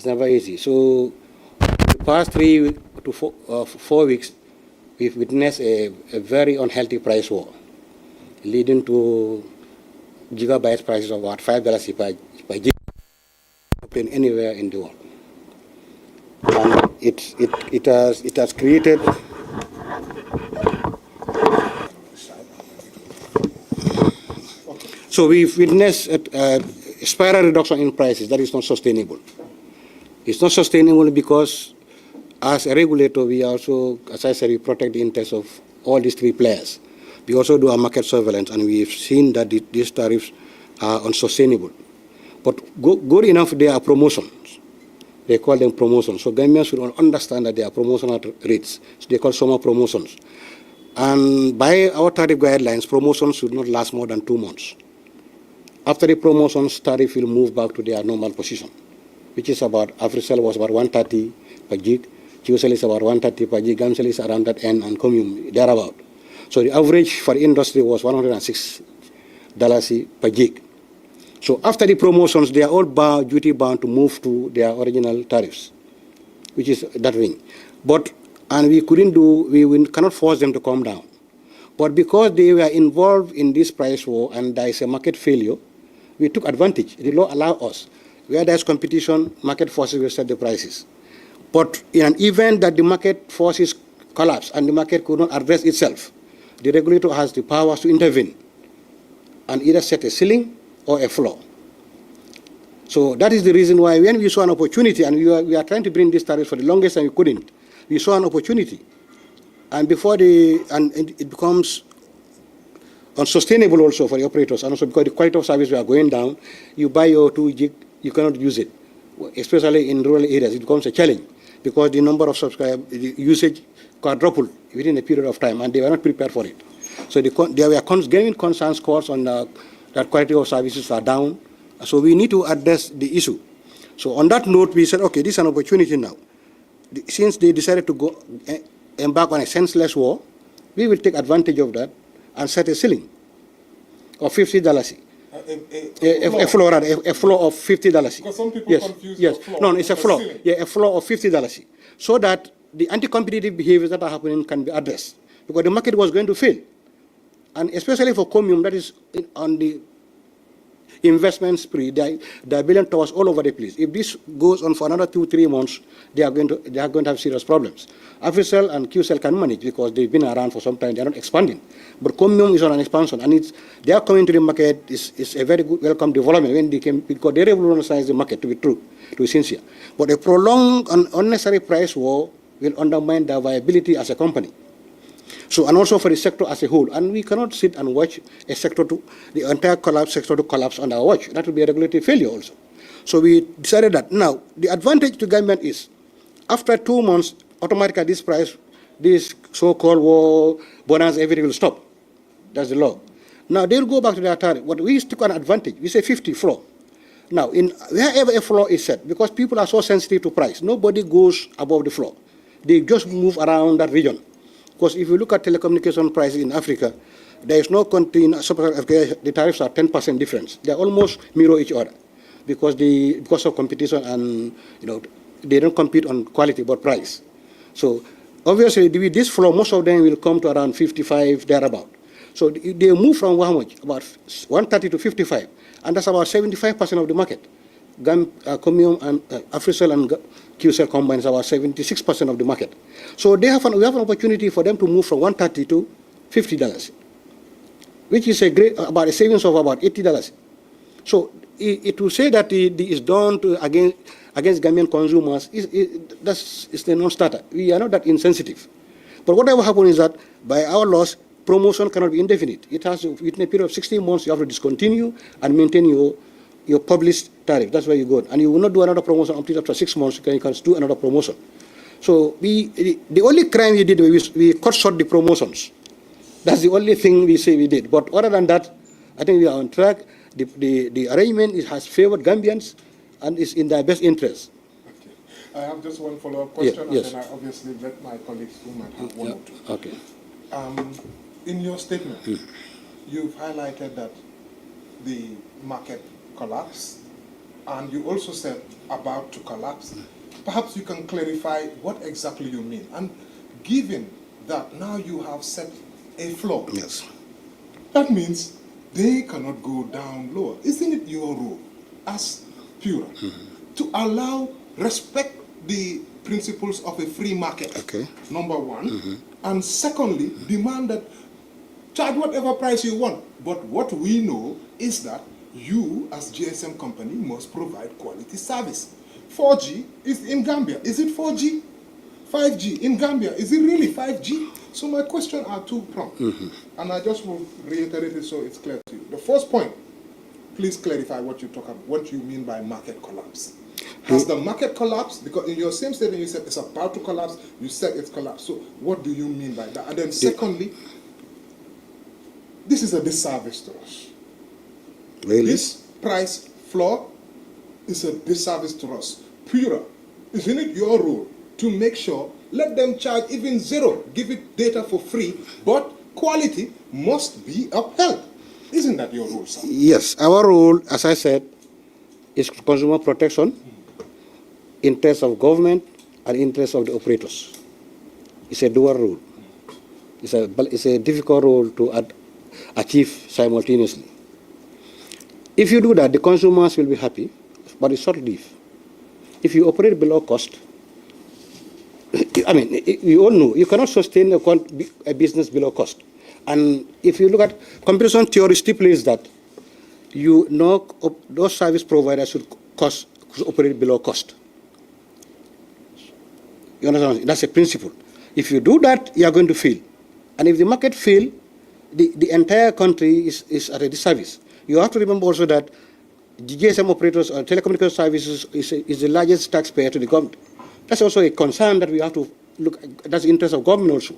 It's never easy. So the past 4 weeks, we've witnessed a very unhealthy price war, leading to gigabyte prices of about $5 per gig anywhere in the world. And it has created so we've witnessed a spiral reduction in prices. That is not sustainable. It's not sustainable because as a regulator, we also, as I said, we protect the interests of all these three players. We also do our market surveillance, and we've seen that these tariffs are unsustainable. But good enough, they are promotions. They call them promotions. So governments should understand that they are promotional rates. So they call summer promotions. And by our tariff guidelines, promotions should not last more than 2 months. After the promotions, tariff will move back to their normal position, which is about, AfriCell was about 130 per gig, QCell is about 130 per gig, GAMCell is around that end, and Commune, thereabout. So the average for the industry was $106 per gig. So after the promotions, they are all duty bound to move to their original tariffs, which is that thing. And we cannot force them to come down. But because they were involved in this price war and there is a market failure, we took advantage. The law allows us. Where there's competition, market forces will set the prices. But in an event that the market forces collapse and the market could not address itself, the regulator has the powers to intervene and either set a ceiling or a floor. So that is the reason why when we saw an opportunity, and we are trying to bring this tariff for the longest time we couldn't, we saw an opportunity. And it becomes unsustainable also for the operators, and also because the quality of service we are going down. You buy your 2 gig, you cannot use it, especially in rural areas. It becomes a challenge because the number of subscribers, the usage quadrupled within a period of time, and they were not prepared for it. So there were genuine concerns caused on that quality of services are down. So we need to address the issue. So on that note, we said, okay, this is an opportunity now. Since they decided to embark on a senseless war, we will take advantage of that and set a ceiling of $50. A floor of $50. Because some people confuse the floor. No, it's a floor. A floor of $50, so that the anti-competitive behaviors that are happening can be addressed, because the market was going to fail, and especially for Commune, that is on the investment spree. They are billion dollars all over the place. If this goes on for another 2-3 months, they are going to have serious problems. AfriCell and QCell can manage because they've been around for some time. They are not expanding. But Commune is on an expansion, and they are coming to the market is a very good, welcome development when they came, because they revolutionized the market, to be true, to be sincere. But a prolonged and unnecessary price war will undermine their viability as a company. So, and also for the sector as a whole. And we cannot sit and watch the entire sector to collapse on our watch. That will be a regulatory failure also. So we decided that. Now, the advantage to government is, after 2 months, automatically this so-called war, bonus, everything will stop. That's the law. Now, they'll go back to their tariff. But we took an advantage. We say 50 floor. Now, wherever a floor is set, because people are so sensitive to price, nobody goes above the floor. They just move around that region. Because if you look at telecommunication prices in Africa, there is no country in Africa, the tariffs are 10% difference. They almost mirror each other because of competition, and they don't compete on quality but price. So obviously with this flow, most of them will come to around 55 thereabout. So they move from how much? About 130 to 55, and that's about 75% of the market. Commune and AfriCell and QCell combined is about 76% of the market. So we have an opportunity for them to move from $130 to $50, which is about a savings of about $80. So it will say that it is done against Gambian consumers. It's a non-starter. We are not that insensitive. But whatever happens is that by our laws, promotion cannot be indefinite. It has to, within a period of 16 months, you have to discontinue and maintain your published tariff. That's where you go. And you will not do another promotion until after 6 months. You can do another promotion. So the only crime we did, we cut short the promotions. That's the only thing we say we did. But other than that, I think we are on track. The arrangement has favored Gambians and is in their best interest. Okay. I have just one follow-up question, Yes. and then I obviously let my colleagues who might have one or two. Okay. In your statement, you've highlighted that the market collapsed and you also said about to collapse. Perhaps you can clarify what exactly you mean. And given that now you have set a floor, Yes. that means they cannot go down lower. Isn't it your role as Pura to allow, respect the principles of a free market, Okay. number one, and secondly, demand that charge whatever price you want. But what we know is that you, as GSM company, must provide quality service. 4G is in Gambia. Is it 4G? 5G in Gambia. Is it really 5G? So my question are two-pronged. And I just will reiterate it so it's clear to you. The first point, please clarify what you talk about, what you mean by market collapse. Has the market collapsed? Because in your same statement you said it's about to collapse, you said it's collapsed. So what do you mean by that? And then secondly, this is a disservice to us. Really? This price floor is a disservice to us. Pura, isn't it your role to make sure, let them charge even zero, give it data for free, but quality must be upheld? Isn't that your role, sir? Yes, our role, as I said, is consumer protection, interest of government, and interest of the operators. It's a dual role. It's a difficult role to achieve simultaneously. If you do that, the consumers will be happy, but it's short-lived. If you operate below cost, I mean, you all know, you cannot sustain a business below cost. And if you look at comparison theory stipulates that you know those service providers should operate below cost. You understand? That's a principle. If you do that, you are going to fail. And if the market fail, the entire country is at a disservice. You have to remember also that the GSM operators or telecommunication services is the largest taxpayer to the government. That's also a concern that we have to look at. That's the interest of government also.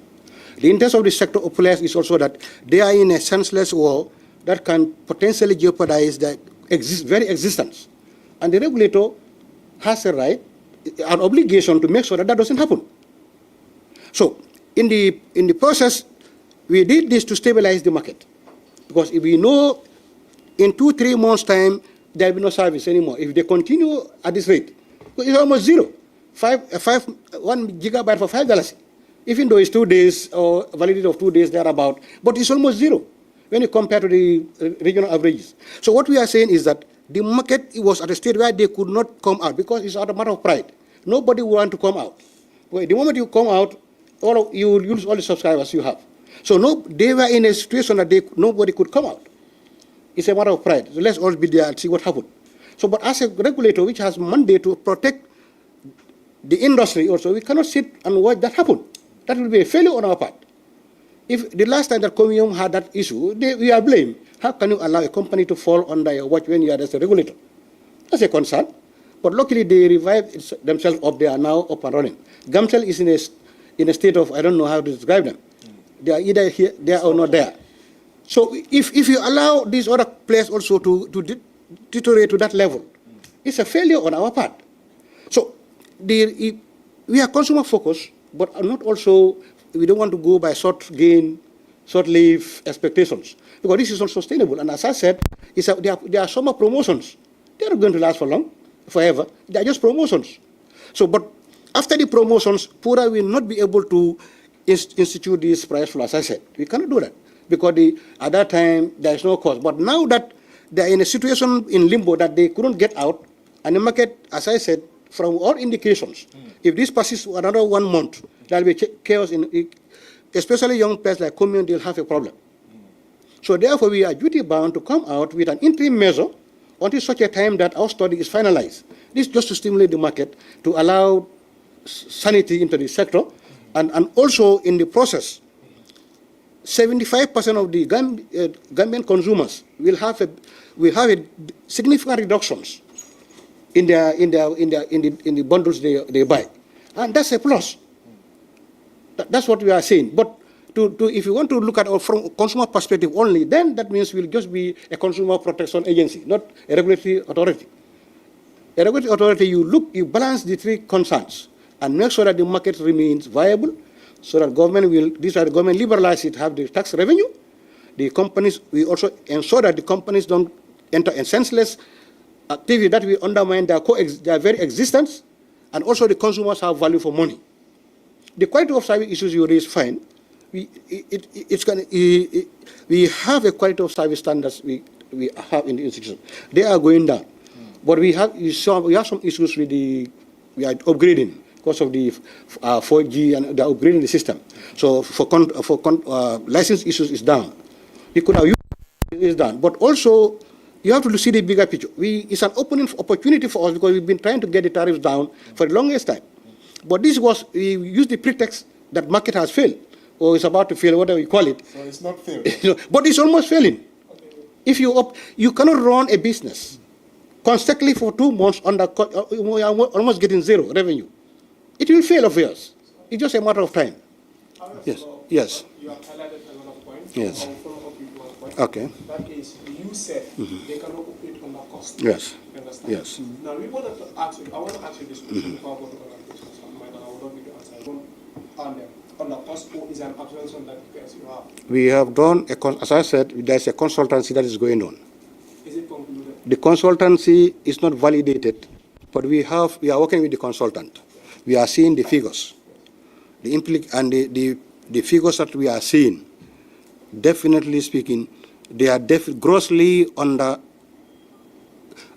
The interest of the sector of players is also that they are in a senseless war that can potentially jeopardize their very existence. And the regulator has a right, an obligation to make sure that that doesn't happen. So in the process, we did this to stabilize the market. Because if we know in 2-3 months' time, there will be no service anymore. If they continue at this rate, it's almost zero. 1 gigabyte for $5. Even though it's 2 days or validity of 2 days thereabout, but it's almost zero when you compare to the regional averages. So what we are saying is that the market was at a state where they could not come out because it's out of matter of pride. Nobody will want to come out. Well, the moment you come out, you will lose all the subscribers you have. So they were in a situation that nobody could come out. It's a matter of pride. So let's all be there and see what happened. So, but as a regulator which has mandate to protect the industry also, we cannot sit and watch that happen. That will be a failure on our part. If the last time that Comium had that issue, we are blamed. How can you allow a company to fall under your watch when you are as a regulator? That's a concern. But luckily they revived themselves up. They are now up and running. Gamcell is in a state of, I don't know how to describe them. They are either here, there or not there. So if you allow these other players also to deteriorate to that level, it's a failure on our part. So we are consumer focused, but not also, we don't want to go by short-lived expectations, because this is not sustainable. And as I said, there are summer promotions. They're not going to last for long, forever. They are just promotions. So, but after the promotions, Pura will not be able to institute this price floor, as I said. We cannot do that, because at that time, there is no cost. But now that they are in a situation in limbo that they couldn't get out, and the market, as I said, from all indications, if this passes another 1 month, there will be chaos, especially young players like Comium, they'll have a problem. So therefore, we are duty-bound to come out with an interim measure until such a time that our study is finalized. This is just to stimulate the market, to allow sanity into the sector, and also in the process, 75% of the Gambian consumers will have a significant reductions in the bundles they buy, and that's a plus. That's what we are saying. But if you want to look at it from consumer perspective only, then that means we'll just be a consumer protection agency, not a regulatory authority. A regulatory authority, you balance the three concerns and make sure that the market remains viable, so that government liberalize it, have the tax revenue. The companies, we also ensure that the companies don't enter in senseless activity that will undermine their very existence, and also the consumers have value for money. The quality of service issues you raise, fine. We have a quality of service standards we have in the institution. They are going down. But we have some issues with we are upgrading because of the 4G, and they're upgrading the system. So for license issues is down. We could have used is down. But also, you have to see the bigger picture. It's an opportunity for us because we've been trying to get the tariffs down for the longest time. But we used the pretext that market has failed, or is about to fail, whatever you call it. So it's not failed. But it's almost failing. If you cannot run a business consecutively for 2 months almost getting zero revenue, it will fail of yours. It's just a matter of time. Yes. Yes. You have highlighted a lot of points. Yes. I will follow up with one point. Okay. That is, you said they cannot operate under cost. Yes. You understand? Yes. Now, we wanted to ask you, I want to ask you this question before I go to other questions on mine, and I will not give you answer. I don't on them. Under cost, or is an absence that you have? We have done, as I said, there's a consultancy that is going on. Is it concluded? The consultancy is not validated, but we are working with the consultant. We are seeing the figures. The figures that we are seeing, definitely speaking, they are grossly under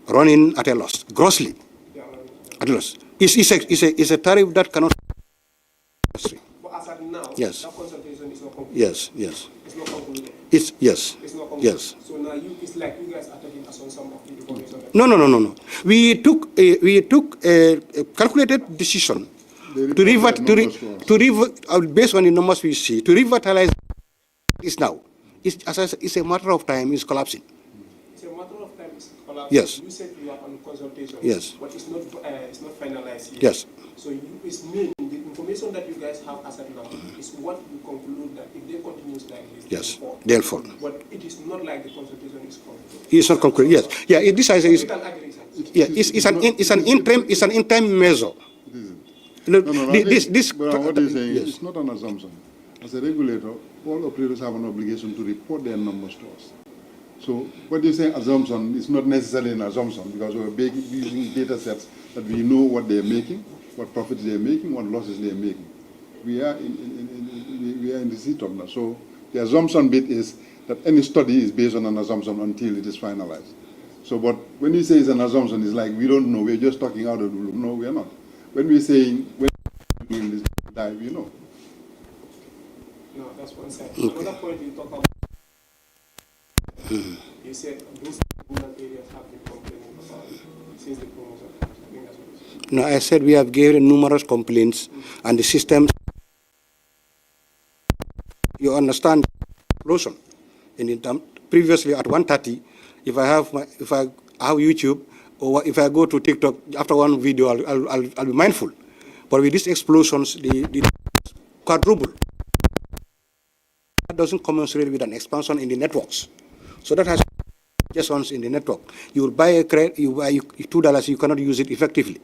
running at a loss. Grossly at a loss. It's a tariff that cannot. But as of now, yes. that consultation is not concluded. Yes, yes. It's not concluded. Yes. It's not concluded. Yes. So now it's like you guys are taking us on some of the information. No. We took a calculated decision to revert based on the numbers we see, to revitalize this now. It's a matter of time. It's collapsing. It's a matter of time. It's collapsing. Yes. You said you are on consultation. Yes. But it's not finalized yet. Yes. So it's mean the information that you guys have as of now is what you conclude that if they continue like this, yes, they'll fall. But it is not like the consultation is concluded. It's not concluded. Yes. Yeah. It's an interim measure. No, what he's saying is not an assumption. As a regulator, all operators have an obligation to report their numbers to us. So what you're saying assumption is not necessarily an assumption because we're using data sets that we know what they're making, what profits they're making, what losses they're making. We are in the seat of now. So the assumption bit is that any study is based on an assumption until it is finalized. So but when you say it's an assumption, it's like we don't know, we're just talking out of the blue. No, we're not. When we're saying when we're doing this dive, you know. No, that's one side. Okay. Another point you talk about, you said those rural areas have been complaining about since the promotion. I think that's what you said. No, I said we have given numerous complaints, and the system. You understand explosion. Previously at 1:30, if I have YouTube, or if I go to TikTok after one video, I'll be mindful. But with these explosions, the quadruple. That doesn't commensurate with an expansion in the networks. So that has congestions in the network. You will buy a credit, you buy $2, you cannot use it effectively.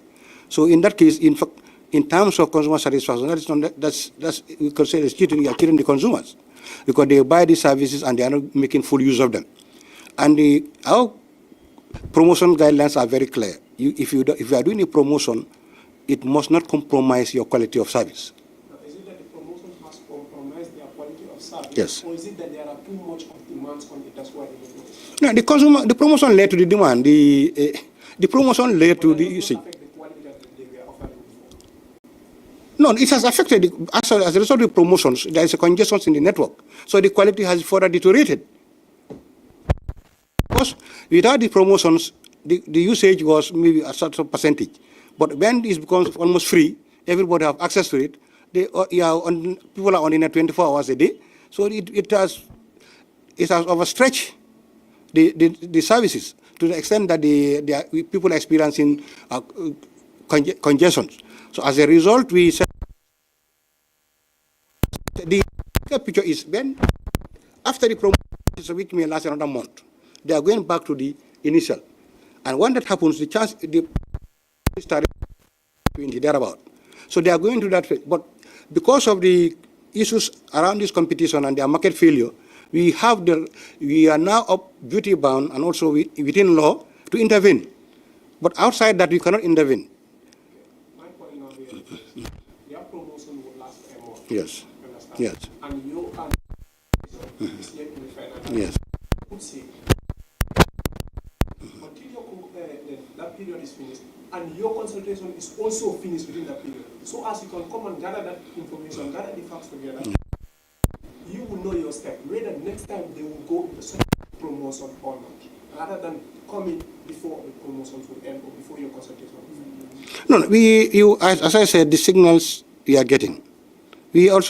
So in that case, in fact, in terms of consumer satisfaction, that's we could say it's cheating. You are cheating the consumers because they buy these services and they are not making full use of them. And our promotion guidelines are very clear. If you are doing a promotion, it must not compromise your quality of service. Now, is it that the promotion has compromised their quality of service? Yes. Or is it that there are too much of demands on it? That's why they don't know. No, the promotion led to the demand. The promotion led to the usage. Affect the quality that they were offering before. No, it has affected, as a result of the promotions, there is a congestion in the network. So the quality has further deteriorated. Because without the promotions, the usage was maybe a certain percentage. But when it becomes almost free, everybody have access to it. People are on the net 24 hours a day. So it has overstretched the services to the extent that people are experiencing congestion. So as a result, we said the picture is when after the promotion, which may last another month, they are going back to the initial. And when that happens, the chance start 20 thereabout. So they are going to that phase. But because of the issues around this competition and their market failure, we are now up duty bound and also within law to intervene But outside that, we cannot intervene. My point now here is their promotion will last a month. Yes. Understand? Yes. And you and is yet in the final. Yes. Could say until that period is finished and your consultation is also finished within that period. So as you can come and gather that information, gather the facts together, you will know your step. Whether next time they will go into such promotion or not, rather than coming before the promotions will end or before your consultation will end. No, as I said, the signals we are getting. We are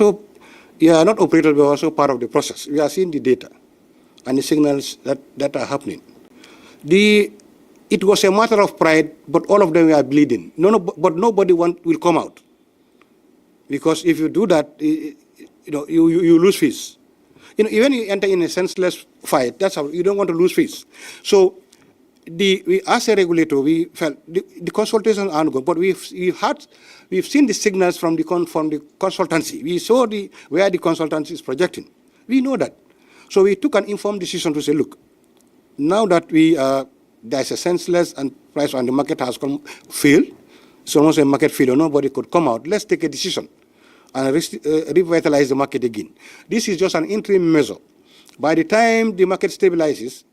not operators, we are also part of the process. We are seeing the data and the signals that are happening. It was a matter of pride, but all of them were bleeding. But nobody will come out. Because if you do that, you lose face. Even you enter in a senseless fight, that's how you don't want to lose face. So as a regulator, we felt the consultations are ongoing, but we've seen the signals from the consultancy. We saw where the consultancy is projecting. We know that. So we took an informed decision to say, look, now that there's a senseless and price and the market has failed, it's almost a market failure, nobody could come out. Let's take a decision and revitalize the market again. This is just an interim measure. By the time the market stabilizes,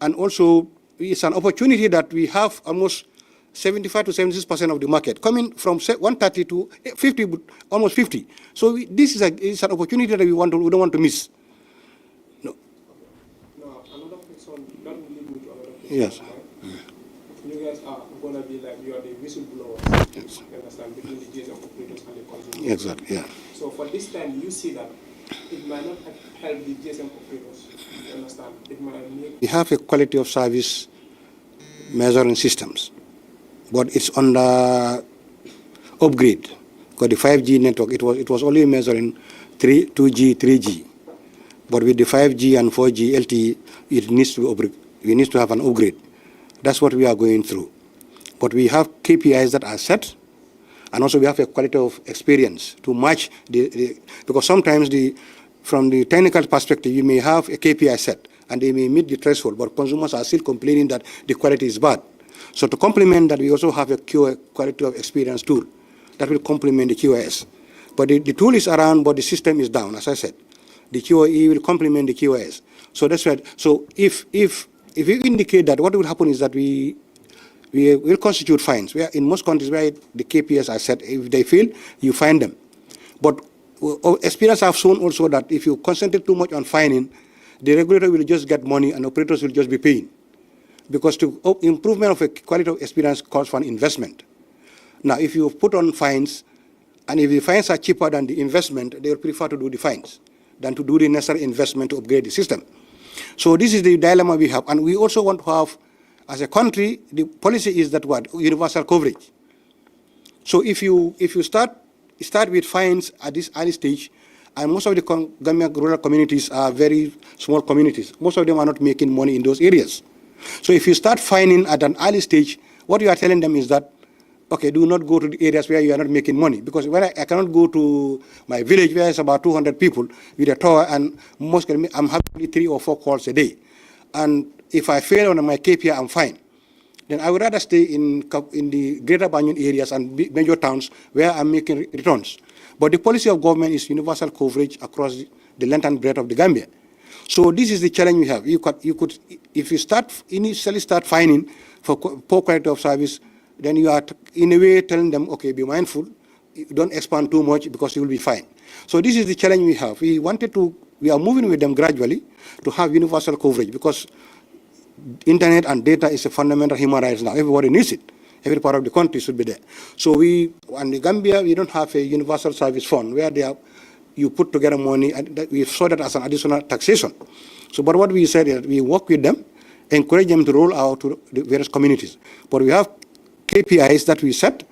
and also it's an opportunity that we have almost 75 to 76% of the market coming from 130 to 50, almost 50. So this is an opportunity that we don't want to miss. No, another question, that will lead me to another question. Yes. You guys are going to be like, you are the whistleblowers. Yes. You understand, between the GSM operators and the consumers. Exactly, yeah. So for this time, you see that it might not help the GSM operators. You understand? It might make... We have a quality of service measuring systems, but it's under upgrade. Because the 5G network, it was only measuring 2G, 3G. But with the 5G and 4G LTE, we need to have an upgrade. That's what we are going through. But we have KPIs that are set, and also we have a quality of experience to match because sometimes from the technical perspective, you may have a KPI set, and they may meet the threshold, but consumers are still complaining that the quality is bad. So to complement that, we also have a quality of experience tool that will complement the QoS. But the tool is around, but the system is down, as I said. The QoE will complement the QoS. So that's why. So if we indicate that, what will happen is that we will constitute fines. Where in most countries where the KPIs are set, if they fail, you fine them. But experience have shown also that if you concentrate too much on fining, the regulator will just get money and operators will just be paying. Because improvement of a quality of experience calls for an investment. Now, if you put on fines, and if the fines are cheaper than the investment, they will prefer to do the fines than to do the necessary investment to upgrade the system. So this is the dilemma we have. And we also want to have, as a country, the policy is that what? Universal coverage. So if you start with fines at this early stage, and most of the Gambian rural communities are very small communities. Most of them are not making money in those areas. So if you start fining at an early stage, what you are telling them is that, okay, do not go to the areas where you are not making money. Because when I cannot go to my village where it's about 200 people with a tower, and I'm having 3 or 4 calls a day. And if I fail on my KPI, I'm fine. Then I would rather stay in the greater Banyan areas and major towns where I'm making returns. But the policy of government is universal coverage across the length and breadth of the Gambia. So this is the challenge we have. You could, if you initially start fining for poor quality of service, then you are in a way telling them, okay, be mindful, don't expand too much because you will be fine. So this is the challenge we have. We are moving with them gradually to have universal coverage because internet and data is a fundamental human right now. Everybody needs it. Every part of the country should be there. So in the Gambia, we don't have a universal service fund where you put together money, and we saw that as an additional taxation. So, but what we said is we work with them, encourage them to roll out to the various communities. But we have KPIs that we set,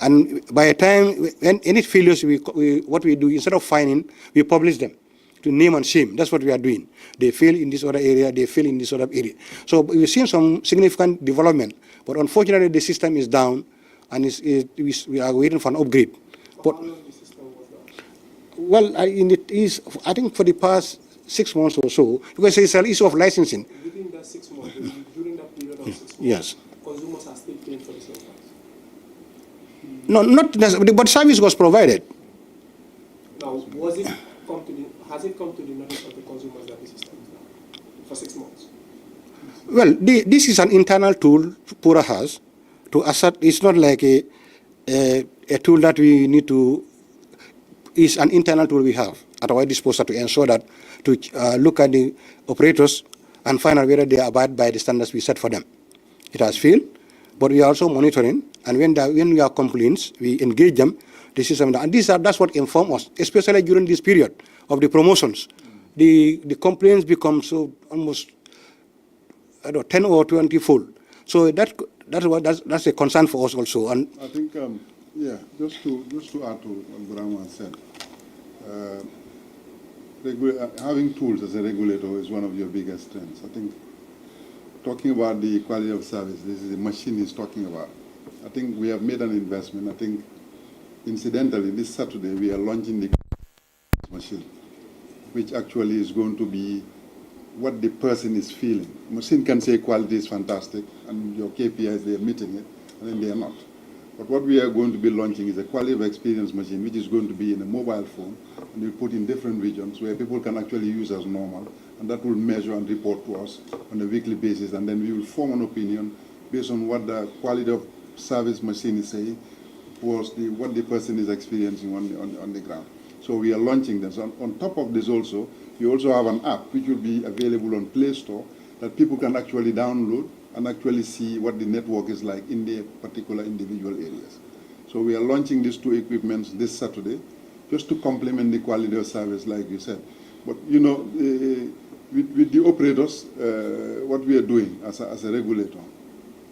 and by the time when any failures, what we do, instead of fining, we publish them to name and shame. That's what we are doing. They fail in this other area, they fail in this other area. So we've seen some significant development, but unfortunately the system is down, and we are waiting for an upgrade. But, well, I think for the past 6 months or so, because it's an issue of licensing. Within that 6 months, during that period of 6 months, yes, consumers are even for the same price? No, not necessarily, but service was provided. Now, has it come to the notice of the consumers that this is now for 6 months? Well, this is an internal tool Pura has to assert. It's not like a tool that we need to. It's an internal tool we have at our disposal to ensure that to look at the operators and find out whether they abide by the standards we set for them. It has failed, but we are also monitoring. And when we have complaints, we engage them. This is something, and that's what informs us, especially during this period of the promotions. The complaints become so almost 10 or 20 fold. So that's a concern for us also. And I think, yeah, just to add to what Burama said, having tools as a regulator is one of your biggest strengths. I think talking about the quality of service, this is the machine he's talking about. I think we have made an investment. I think, incidentally, this Saturday we are launching the machine, which actually is going to be what the person is feeling. Machine can say quality is fantastic, and your KPIs, they are meeting it, and then they are not. But what we are going to be launching is a quality of experience machine, which is going to be in a mobile phone, and we'll put in different regions where people can actually use as normal, and that will measure and report to us on a weekly basis, and then we will form an opinion based on what the quality of service machine is saying, was what the person is experiencing on the ground. So we are launching this. On top of this also, we also have an app which will be available on Play Store that people can actually download and actually see what the network is like in their particular individual areas. So we are launching these two equipments this Saturday just to complement the quality of service, like you said. But, you know, with the operators, what we are doing as a regulator,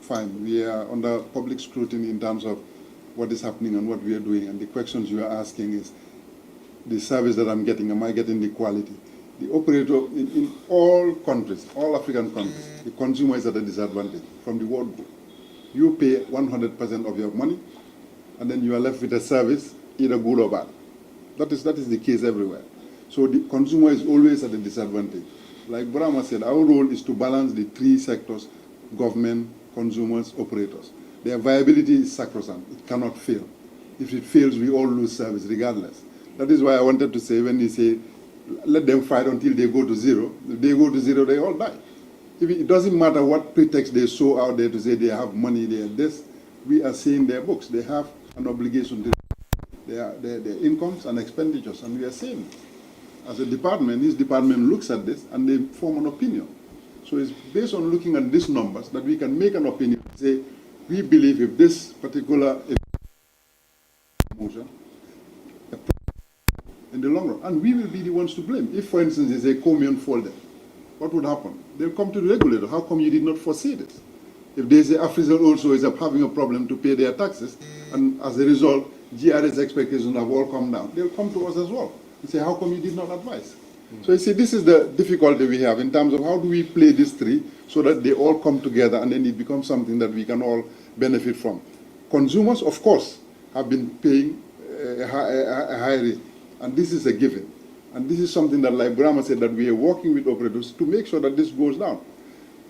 fine, we are under public scrutiny in terms of what is happening and what we are doing, and the questions you are asking is, the service that I'm getting, am I getting the quality? The operator, in all countries, all African countries, the consumer is at a disadvantage from the word go. You pay 100% of your money, and then you are left with a service, either good or bad. That is the case everywhere. So the consumer is always at a disadvantage. Like Burama said, our role is to balance the three sectors: government, consumers, operators. Their viability is sacrosanct. It cannot fail. If it fails, we all lose service regardless. That is why I wanted to say, when you say, let them fight until they go to zero, if they go to zero, they all die. It doesn't matter what pretext they show out there to say they have money, they have this. We are seeing their books. They have an obligation to their incomes and expenditures, and we are saying, as a department, this department looks at this and they form an opinion. So it's based on looking at these numbers that we can make an opinion, say, we believe if this particular motion, in the long run, and we will be the ones to blame. If, for instance, there's a commune fault, what would happen? They'll come to the regulator. How come you did not foresee this? If there's a Afrizal also is having a problem to pay their taxes, and as a result, GRS expectations have all come down, they'll come to us as well and say, how come you did not advise? So you see, this is the difficulty we have in terms of how do we play these three so that they all come together and then it becomes something that we can all benefit from. Consumers, of course, have been paying a high rate, and this is a given. And this is something that, like Burama said, that we are working with operators to make sure that this goes down.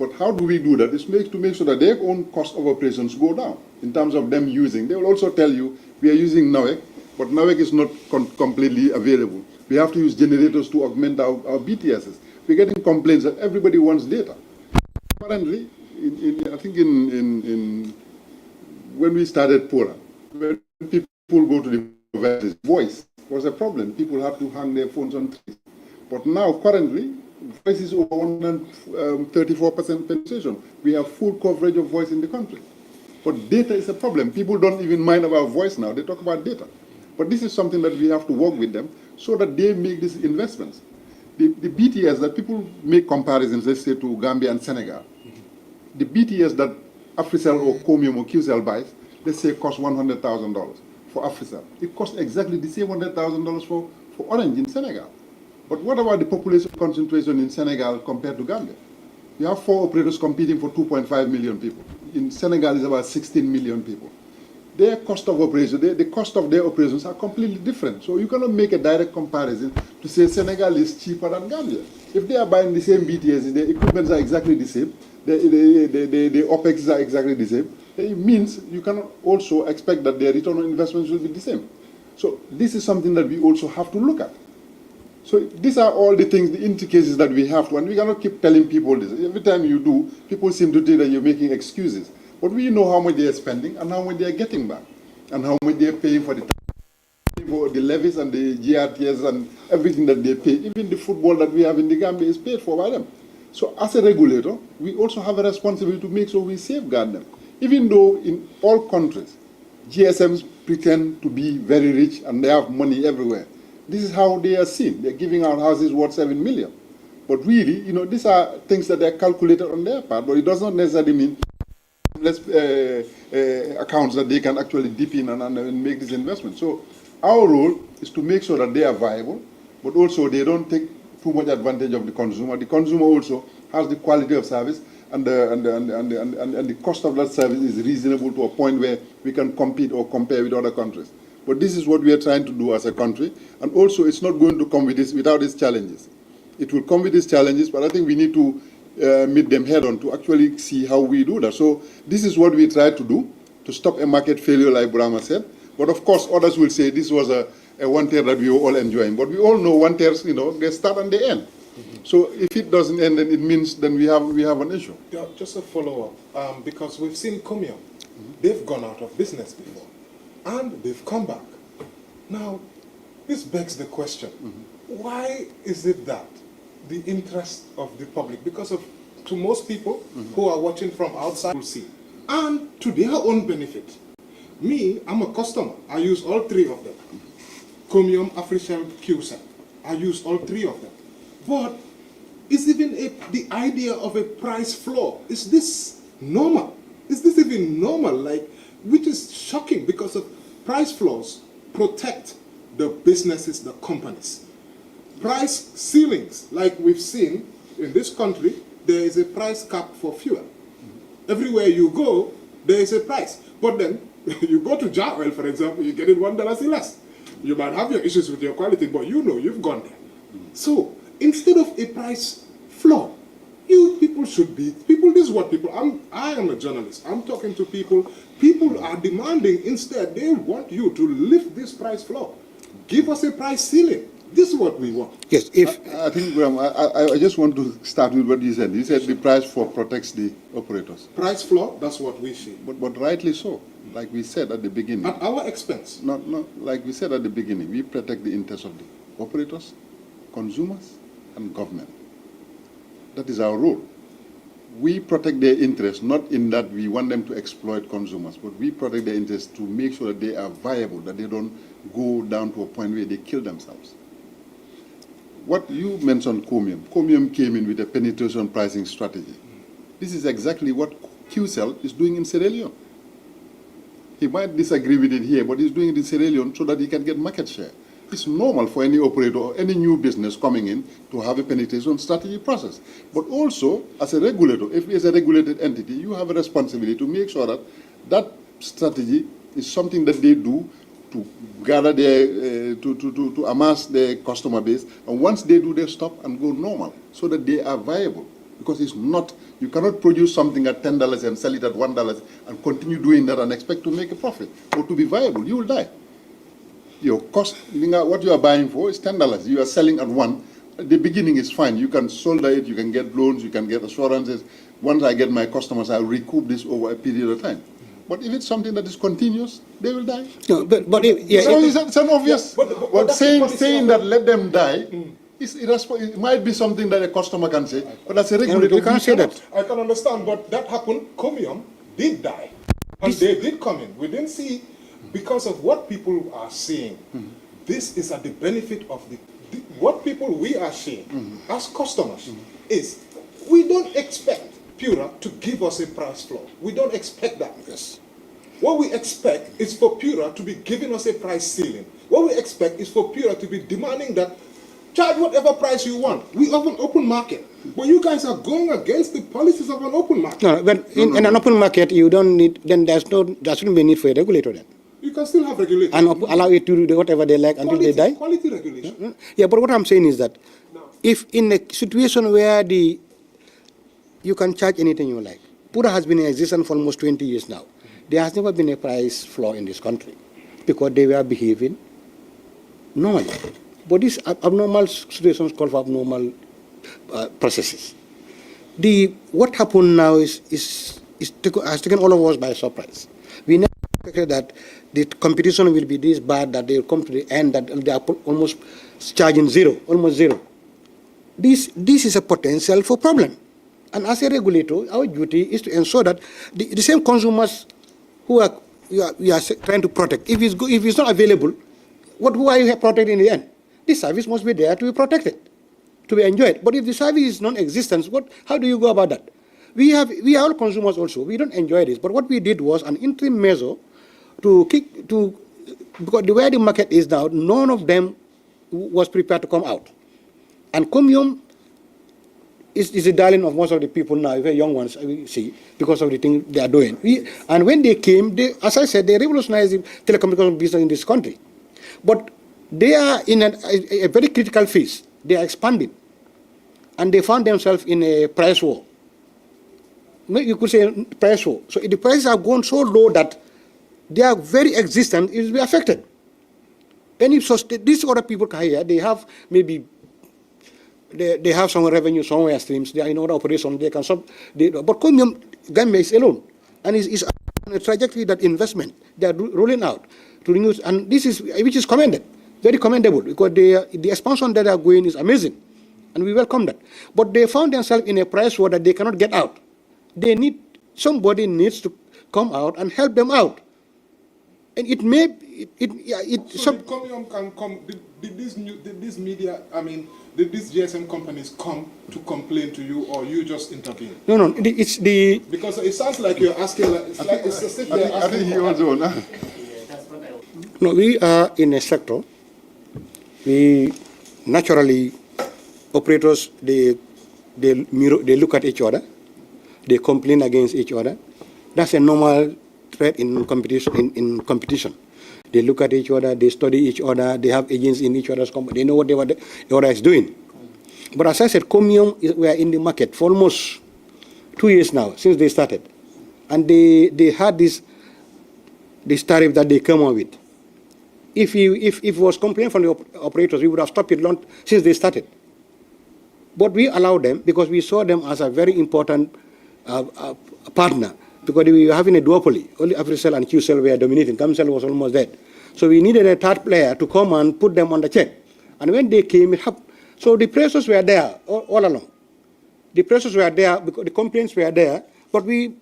But how do we do that? It's to make sure that their own cost of operations go down in terms of them using. They will also tell you, we are using NAWEC, but NAWEC is not completely available. We have to use generators to augment our BTSs. We're getting complaints that everybody wants data. Currently, I think when we started Pura, when people go to the devices, voice was a problem. People have to hang their phones on trees. But now, currently, voice is over 134% penetration. We have full coverage of voice in the country. But data is a problem. People don't even mind about voice now. They talk about data. But this is something that we have to work with them so that they make these investments. The BTS that people make comparisons, let's say, to Gambia and Senegal. The BTS that Africell or Comium or QCell buys, let's say, cost $100,000 for Africell. It costs exactly the same $100,000 for Orange in Senegal. But what about the population concentration in Senegal compared to Gambia? You have 4 operators competing for 2.5 million people. In Senegal, it's about 16 million people. their cost of operation, the cost of their operations are completely different. So you cannot make a direct comparison to say Senegal is cheaper than Gambia. If they are buying the same BTS, the equipments are exactly the same, the OPEX are exactly the same, it means you cannot also expect that their return on investments will be the same. So this is something that we also have to look at. So these are all the things, the intricacies that we have to, and we cannot keep telling people this. Every time you do, people seem to think that you're making excuses. But we know how much they are spending and how much they are getting back, and how much they are paying for the levies and the GRTS and everything that they pay. Even the football that we have in the Gambia is paid for by them. So as a regulator, we also have a responsibility to make sure we safeguard them. Even though in all countries, GSMs pretend to be very rich and they have money everywhere. This is how they are seen. They're giving out houses worth 7 million. But really, these are things that are calculated on their part, but it does not necessarily mean less accounts that they can actually dip in and make this investment. So our role is to make sure that they are viable, but also they don't take too much advantage of the consumer. The consumer also has the quality of service, and the cost of that service is reasonable to a point where we can compete or compare with other countries. But this is what we are trying to do as a country, and also it's not going to come with this without its challenges. It will come with these challenges, but I think we need to meet them head on to actually see how we do that. So this is what we try to do to stop a market failure, like Burama said. But of course, others will say this was a one-tier that we were all enjoying. But we all know one-tiers, they start and they end. So if it doesn't end, then it means then we have an issue. Yeah, just a follow-up, because we've seen Comium. They've gone out of business before, and they've come back. Now, this begs the question, why is it that the interest of the public, because to most people who are watching from outside will see, and to their own benefit. Me, I'm a customer. I use all three of them. Comium, Afrishell, QSET. I use all three of them. But is even the idea of a price floor, is this normal? Is this even normal? Which is shocking, because of price floors protect the businesses, the companies. Price ceilings, like we've seen in this country, there is a price cap for fuel. Everywhere you go, there is a price. But then, you go to jar oil, for example, you get it $1 less. You might have your issues with your quality, but you've gone there. So, instead of a price floor, you people should be, this is what I am a journalist, I'm talking to people are demanding instead, they want you to lift this price floor. Give us a price ceiling. This is what we want. Yes, I think, Graham, I just want to start with what you said. You said the price floor protects the operators. Price floor, that's what we see. But rightly so, like we said at the beginning. At our expense. Not like we said at the beginning, we protect the interests of the operators, consumers, and government. That is our role. We protect their interests, not in that we want them to exploit consumers, but we protect their interests to make sure that they are viable, that they don't go down to a point where they kill themselves. What you mentioned, Comium came in with a penetration pricing strategy. This is exactly what QCell is doing in Sierra Leone. He might disagree with it here, but he's doing it in Sierra Leone so that he can get market share. It's normal for any operator or any new business coming in to have a penetration strategy process. But also, as a regulator, if it's a regulated entity, you have a responsibility to make sure that that strategy is something that they do to gather their, to amass their customer base. And once they do, they stop and go normal so that they are viable. Because it's not, you cannot produce something at $10 and sell it at $1 and continue doing that and expect to make a profit. Or to be viable, you will die. Your cost, what you are buying for is $10. You are selling at $1. At the beginning is fine. You can solder it, you can get loans, you can get assurances. Once I get my customers, I'll recoup this over a period of time. But if it's something that is continuous, they will die. No, but it's an obvious. But saying that let them die, it might be something that a customer can say, but as a regulator, you can't say that. I can understand, but that happened. Comium did die, and they did come in. We didn't see, because of what people are seeing. This is at the benefit of what people we are seeing as customers is we don't expect Pura to give us a price floor. We don't expect that. Yes. What we expect is for Pura to be giving us a price ceiling. What we expect is for Pura to be demanding that charge whatever price you want. We have an open market. But you guys are going against the policies of an open market. No, but in an open market, you don't need, then there shouldn't be a need for a regulator then. You can still have regulation. And allow it to do whatever they like until they die? Quality regulation. Yeah, but what I'm saying is that if in a situation where you can charge anything you like, Pura has been in existence for almost 20 years now. There has never been a price floor in this country because they were behaving normally. But these abnormal situations call for abnormal processes. What happened now has taken all of us by surprise. We never expected that the competition will be this bad that they will come to the end that they are almost charging almost zero. This is a potential for problem. And as a regulator, our duty is to ensure that the same consumers who we are trying to protect, if it's not available, who are you protecting in the end? This service must be there to be protected, to be enjoyed. But if the service is non-existent, how do you go about that? We are all consumers also. We don't enjoy this. But what we did was an interim measure because the way the market is now, none of them was prepared to come out. And Comium is the darling of most of the people now, very young ones, we see, because of the thing they are doing. And when they came, as I said, they revolutionized the telecommunication business in this country. But they are in a very critical phase. They are expanding. And they found themselves in a price war. You could say price war. So the prices have gone so low that their very existence is affected. And if these other people come here, they have maybe they have some revenue somewhere streams, they are in other operations, they can but Comium Gambia is alone. And it's on a trajectory that investment they are rolling out to renew, and which is commended, very commendable, because the expansion that they are going is amazing. And we welcome that. But they found themselves in a price war that they cannot get out. Somebody needs to come out and help them out. And it may, so did Comium can come, did these GSM companies come to complain to you, or you just intervene? No, it's the... Because it sounds like you're asking, I think he wants to know. No, we are in a sector. We naturally, operators, they look at each other, they complain against each other. That's a normal threat in competition. They look at each other, they study each other, they have agents in each other's company, they know what the other is doing. But as I said, Comium, we are in the market for almost 2 years now, since they started. And they had this tariff that they came up with. If it was complaint from the operators, we would have stopped it long since they started. But we allowed them because we saw them as a very important partner, because we were having a duopoly. Only AfriCell and QCell were dominating. Camcell was almost dead. So we needed a third player to come and put them on the check. And when they came, so the pressures were there all along. The pressures were there because the complaints were there. But we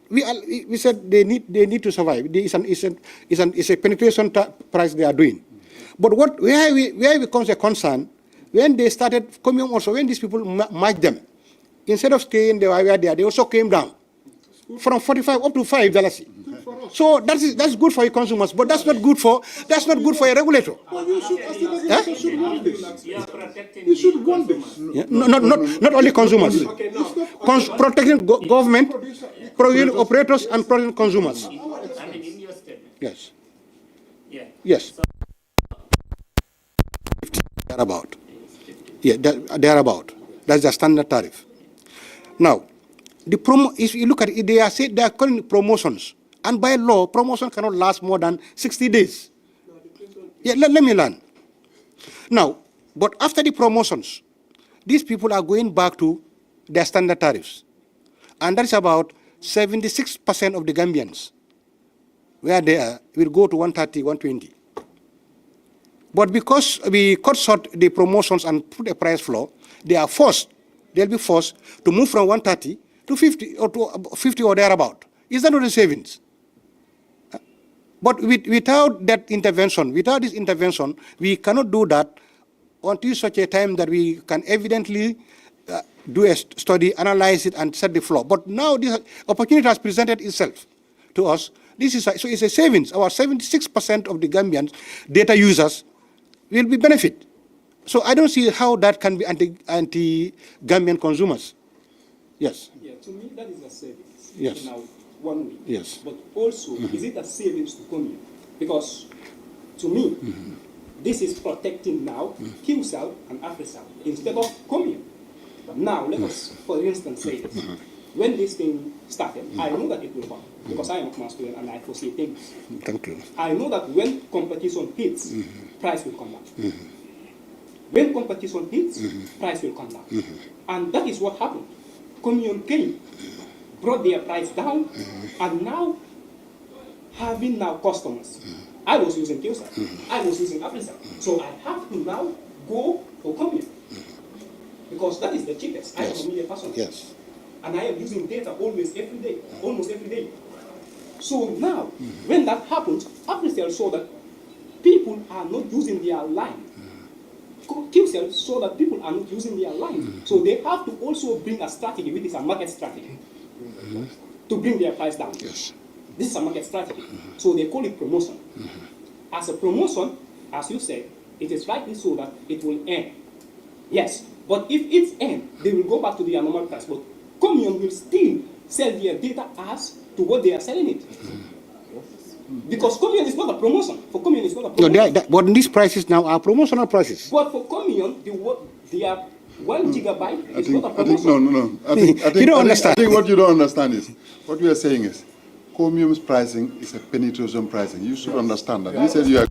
said they need to survive. It's a penetration price they are doing. But where it becomes a concern, when they started Comium also, when these people matched them, instead of staying where they are, they also came down from $45 up to $5. So that's good for your consumers, but that's not good for a regulator. Well, you should, as the regulator, should want this. You should want this. Yeah? Not only consumers. Protecting government, protecting operators, and protecting consumers. Yes. Yes. Thereabout. Yeah, thereabout. That's the standard tariff. Now, if you look at it, they are calling promotions. And by law, promotion cannot last more than 60 days. Yeah, let me learn. Now, but after the promotions, these people are going back to their standard tariffs. And that is about 76% of the Gambians, where they are, will go to 130, 120. But because we cut short the promotions and put a price floor, they'll be forced to move from 130 to 50 or thereabout. Is that not a savings? But without this intervention, we cannot do that until such a time that we can evidently do a study, analyze it, and set the floor. But now this opportunity has presented itself to us. So it's a savings. Our 76% of the Gambians data users will be benefit. So I don't see how that can be anti-Gambian consumers. Yes. Yeah, to me, that is a savings. Yes. Now, 1 week. Yes. But also, is it a savings to commune? Because to me, this is protecting now QCell and AfriCell instead of commune. Now, let us, for instance, say this. When this thing started, I know that it will come because I am a commerce student and I foresee things. Thank you. I know that when competition hits, price will come down. When competition hits, price will come down. And that is what happened. Commune came, brought their price down, and now having now customers. I was using QCell, I was using AfriCell, so I have to now go for commune because that is the cheapest. I am a media person. Yes. And I am using data always every day, almost every day. So now, when that happens, AfriCell saw that people are not using their line. QCell saw that people are not using their line. So they have to also bring a strategy, which is a market strategy, to bring their price down. Yes. This is a market strategy. So they call it promotion. As a promotion, as you said, it is likely so that it will end. Yes, but if it's end, they will go back to their normal price. But commune will still sell their data as to what they are selling it. Because commune is not a promotion. For commune, it's not a promotion. No, but these prices now are promotional prices. But for commune, their 1 gigabyte is not a promotion. No. I think You don't understand. I think what you don't understand is, what we are saying is, commune's pricing is a penetration pricing. You should understand that. You said you are